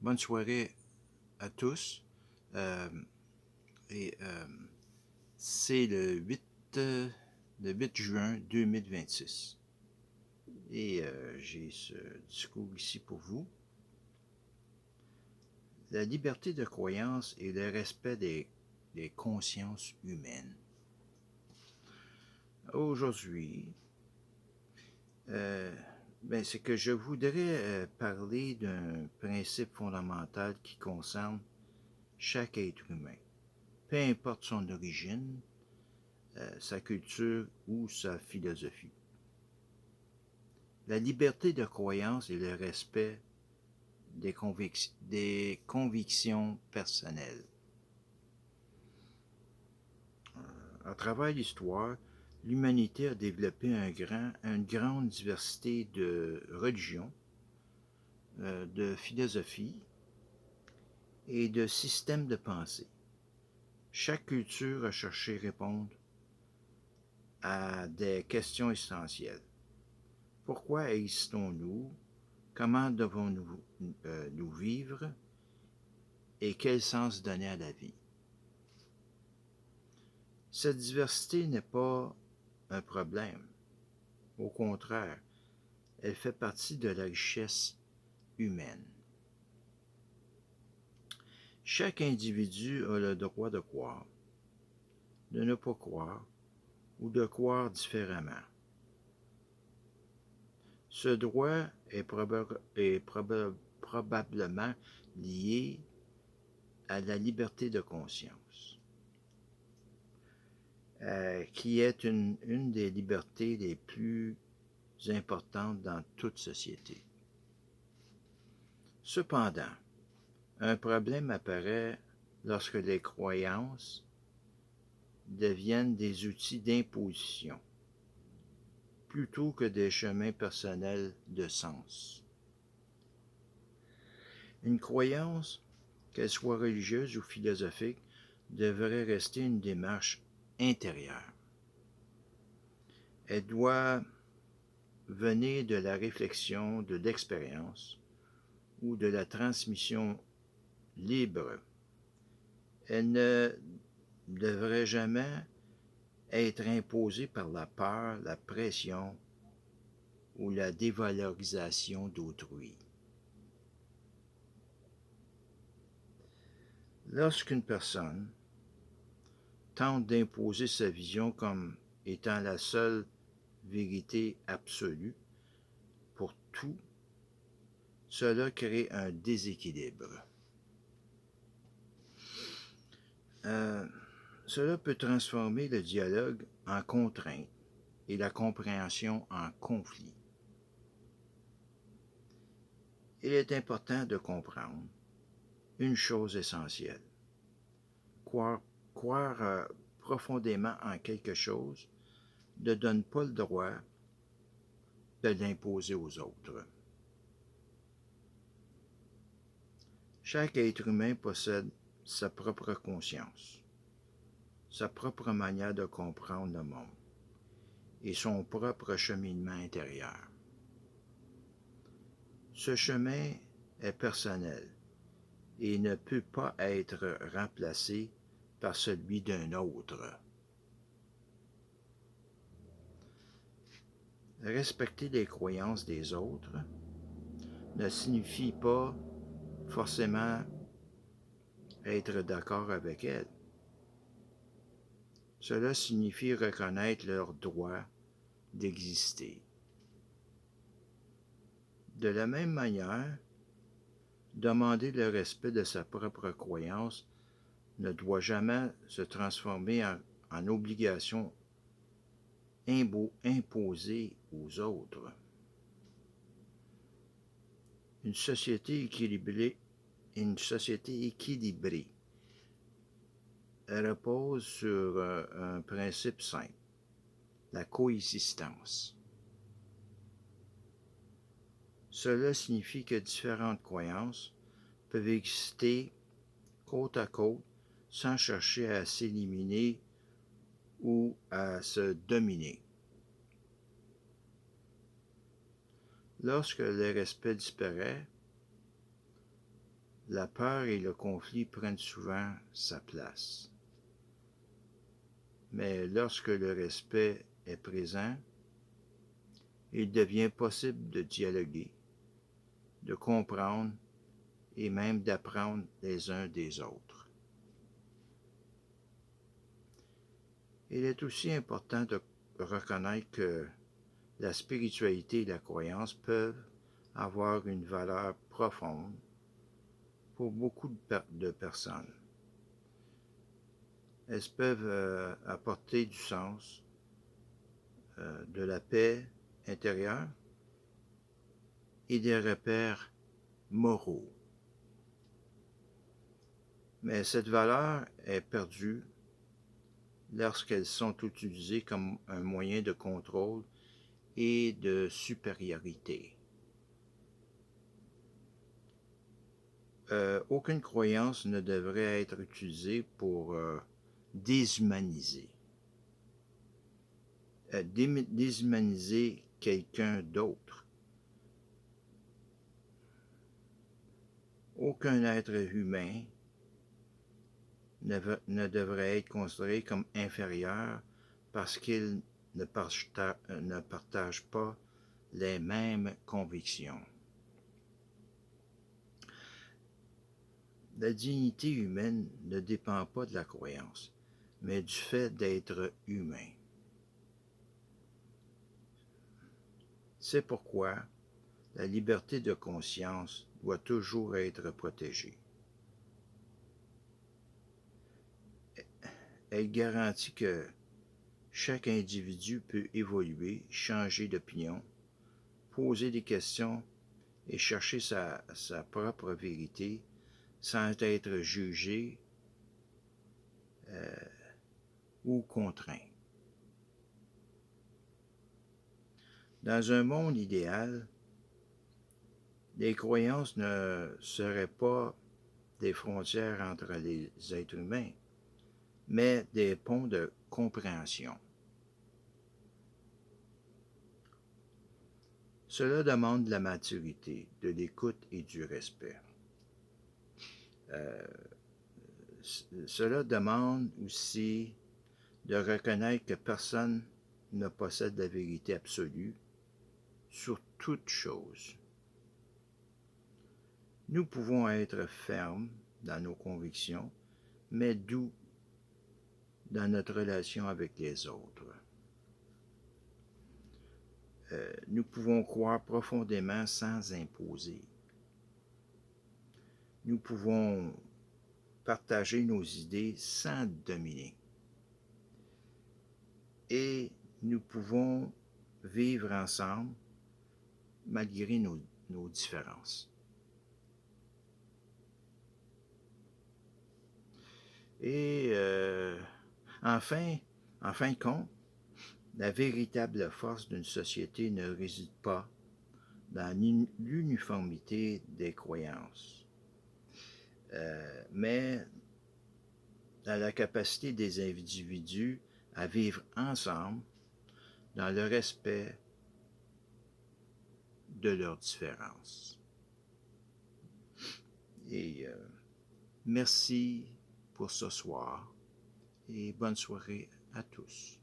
Bonne soirée à tous. Euh, et c'est le 8 juin 2026. Et j'ai ce discours ici pour vous. La liberté de croyance et le respect des consciences humaines. Aujourd'hui, euh, c'est que je voudrais parler d'un principe fondamental qui concerne chaque être humain, peu importe son origine, sa culture ou sa philosophie. La liberté de croyance et le respect des convictions personnelles. À travers l'histoire, l'humanité a développé une grande diversité de religions, de philosophies et de systèmes de pensée. Chaque culture a cherché à répondre à des questions essentielles. Pourquoi existons-nous? Comment devons-nous nous vivre? Et quel sens donner à la vie? Cette diversité n'est pas un problème. Au contraire, elle fait partie de la richesse humaine. Chaque individu a le droit de croire, de ne pas croire ou de croire différemment. Ce droit est probablement lié à la liberté de conscience, qui est une des libertés les plus importantes dans toute société. Cependant, un problème apparaît lorsque les croyances deviennent des outils d'imposition plutôt que des chemins personnels de sens. Une croyance, qu'elle soit religieuse ou philosophique, devrait rester une démarche intérieure. Elle doit venir de la réflexion, de l'expérience ou de la transmission libre. Elle ne devrait jamais être imposée par la peur, la pression ou la dévalorisation d'autrui. Lorsqu'une personne tente d'imposer sa vision comme étant la seule vérité absolue pour tout, cela crée un déséquilibre. Euh, Cela peut transformer le dialogue en contrainte et la compréhension en conflit. Il est important de comprendre une chose essentielle. Croire profondément en quelque chose ne donne pas le droit de l'imposer aux autres. Chaque être humain possède sa propre conscience, sa propre manière de comprendre le monde et son propre cheminement intérieur. Ce chemin est personnel et ne peut pas être remplacé par celui d'un autre. Respecter les croyances des autres ne signifie pas forcément être d'accord avec elles. Cela signifie reconnaître leur droit d'exister. De la même manière, demander le respect de sa propre croyance ne doit jamais se transformer en obligation imposée aux autres. Une société équilibrée, une société équilibrée repose sur un principe simple, la coexistence. Cela signifie que différentes croyances peuvent exister côte à côte sans chercher à s'éliminer ou à se dominer. Lorsque le respect disparaît, la peur et le conflit prennent souvent sa place. Mais lorsque le respect est présent, il devient possible de dialoguer, de comprendre et même d'apprendre les uns des autres. Il est aussi important de reconnaître que la spiritualité et la croyance peuvent avoir une valeur profonde pour beaucoup de personnes. Elles peuvent apporter du sens, de la paix intérieure et des repères moraux. Mais cette valeur est perdue lorsqu'elles sont utilisées comme un moyen de contrôle et de supériorité. Aucune croyance ne devrait être utilisée pour déshumaniser. Déshumaniser quelqu'un d'autre. Aucun être humain ne devrait être considéré comme inférieur parce qu'il ne partage pas les mêmes convictions. La dignité humaine ne dépend pas de la croyance, mais du fait d'être humain. C'est pourquoi la liberté de conscience doit toujours être protégée. Elle garantit que chaque individu peut évoluer, changer d'opinion, poser des questions et chercher sa propre vérité sans être jugé ou contraint. Dans un monde idéal, les croyances ne seraient pas des frontières entre les êtres humains, mais des ponts de compréhension. Cela demande de la maturité, de l'écoute et du respect. Cela demande aussi de reconnaître que personne ne possède la vérité absolue sur toute chose. Nous pouvons être fermes dans nos convictions, mais doux dans notre relation avec les autres. Nous pouvons croire profondément sans imposer. Nous pouvons partager nos idées sans dominer. Et nous pouvons vivre ensemble malgré nos différences. Et en fin de compte, la véritable force d'une société ne réside pas dans l'uniformité des croyances, mais dans la capacité des individus à vivre ensemble dans le respect de leurs différences. Et merci pour ce soir et bonne soirée à tous.